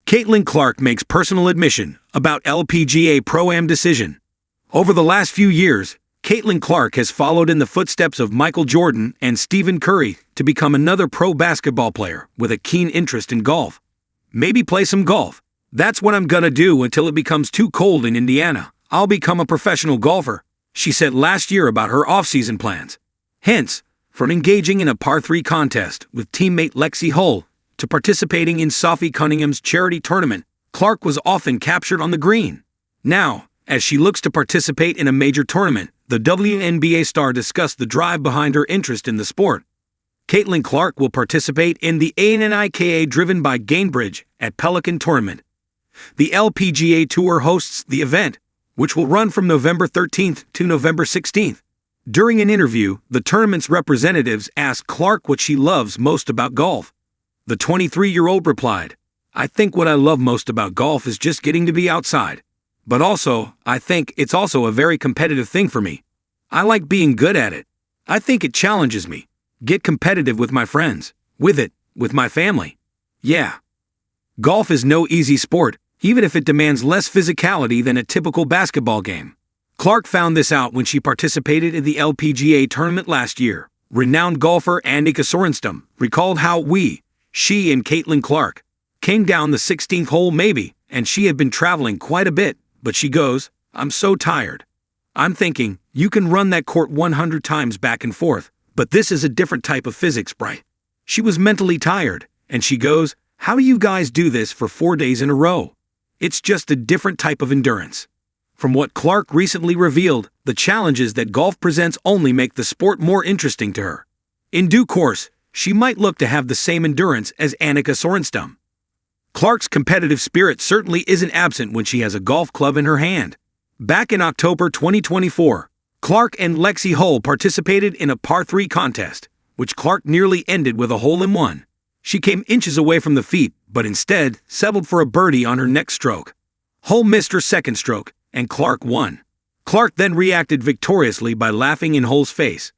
Caitlin Clark makes personal admission about LPGA Pro-Am decision. Over the last few years, Caitlin Clark has followed in the footsteps of Michael Jordan and Stephen Curry to become another pro basketball player with a keen interest in golf. Maybe play some golf. That's what I'm gonna do until it becomes too cold in Indiana. I'll become a professional golfer, she said last year about her offseason plans. Hence, from engaging in a par 3 contest with teammate Lexie Hull to participating in Sophie Cunningham's charity tournament, Clark was often captured on the green. Now, as she looks to participate in a major tournament, the WNBA star discussed the drive behind her interest in the sport. Caitlin Clark will participate in the ANNIKA driven by Gainbridge at Pelican Tournament. The LPGA Tour hosts the event, which will run from November 13th to November 16th. During an interview, the tournament's representatives asked Clark what she loves most about golf. The 23-year-old replied, "I think what I love most about golf is just getting to be outside. But also, I think it's also a very competitive thing for me. I like being good at it. I think it challenges me. Get competitive with my friends, with my family. Yeah. Golf is no easy sport, even if it demands less physicality than a typical basketball game." Clark found this out when she participated in the LPGA tournament last year. Renowned golfer Annika Sorenstam recalled how she and Caitlin Clark came down the 16th hole maybe, and she had been traveling quite a bit, but she goes, "I'm so tired. I'm thinking, you can run that court 100 times back and forth, but this is a different type of physics, right?" She was mentally tired, and she goes, "How do you guys do this for 4 days in a row? It's just a different type of endurance." From what Clark recently revealed, the challenges that golf presents only make the sport more interesting to her. In due course, she might look to have the same endurance as Annika Sorenstam. Clark's competitive spirit certainly isn't absent when she has a golf club in her hand. Back in October 2024, Clark and Lexie Hull participated in a par 3 contest, which Clark nearly ended with a hole-in-one. She came inches away from the feet, but instead settled for a birdie on her next stroke. Hull missed her second stroke, and Clark won. Clark then reacted victoriously by laughing in Hull's face.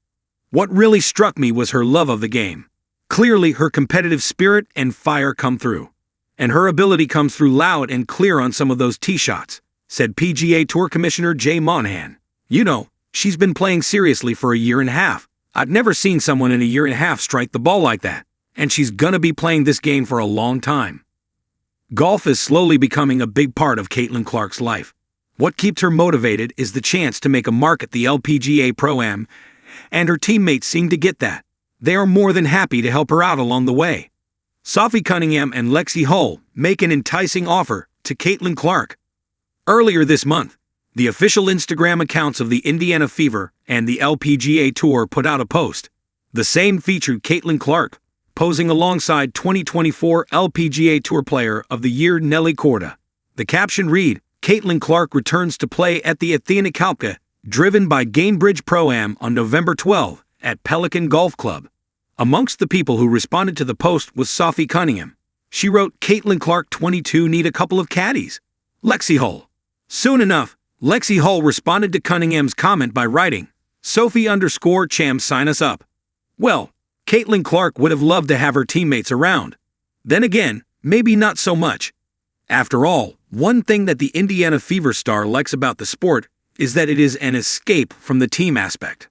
"What really struck me was her love of the game. Clearly, her competitive spirit and fire come through. And her ability comes through loud and clear on some of those tee shots," said PGA Tour Commissioner Jay Monahan. "You know, she's been playing seriously for a year and a half. I've never seen someone in a year and a half strike the ball like that. And she's gonna be playing this game for a long time." Golf is slowly becoming a big part of Caitlin Clark's life. What keeps her motivated is the chance to make a mark at the LPGA Pro-Am, and her teammates seem to get that. They are more than happy to help her out along the way. Sophie Cunningham and Lexie Hull make an enticing offer to Caitlin Clark. Earlier this month, the official Instagram accounts of the Indiana Fever and the LPGA Tour put out a post. The same featured Caitlin Clark, posing alongside 2024 LPGA Tour Player of the Year Nelly Korda. The caption read, "Caitlin Clark returns to play at the Athena Kalka, driven by Gainbridge Pro-Am on November 12 at Pelican Golf Club." Amongst the people who responded to the post was Sophie Cunningham. She wrote, "Caitlin Clark 22 need a couple of caddies. Lexie Hull." Soon enough, Lexie Hull responded to Cunningham's comment by writing, "Sophie_Cham sign us up." Well, Caitlin Clark would have loved to have her teammates around. Then again, maybe not so much. After all, one thing that the Indiana Fever star likes about the sport is that it is an escape from the team aspect.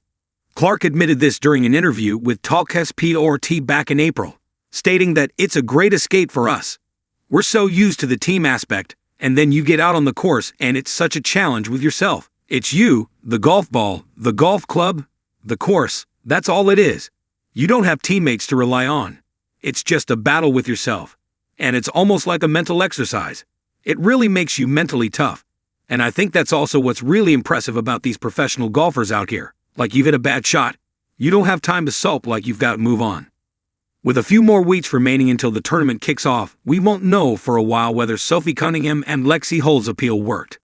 Clark admitted this during an interview with Talk SPORT back in April, stating that "it's a great escape for us. We're so used to the team aspect, and then you get out on the course and it's such a challenge with yourself. It's you, the golf ball, the golf club, the course, that's all it is. You don't have teammates to rely on. It's just a battle with yourself. And it's almost like a mental exercise. It really makes you mentally tough. And I think that's also what's really impressive about these professional golfers out here. Like you've hit a bad shot, you don't have time to sulk, like you've got to move on." With a few more weeks remaining until the tournament kicks off, we won't know for a while whether Sophie Cunningham and Lexie Hull's appeal worked.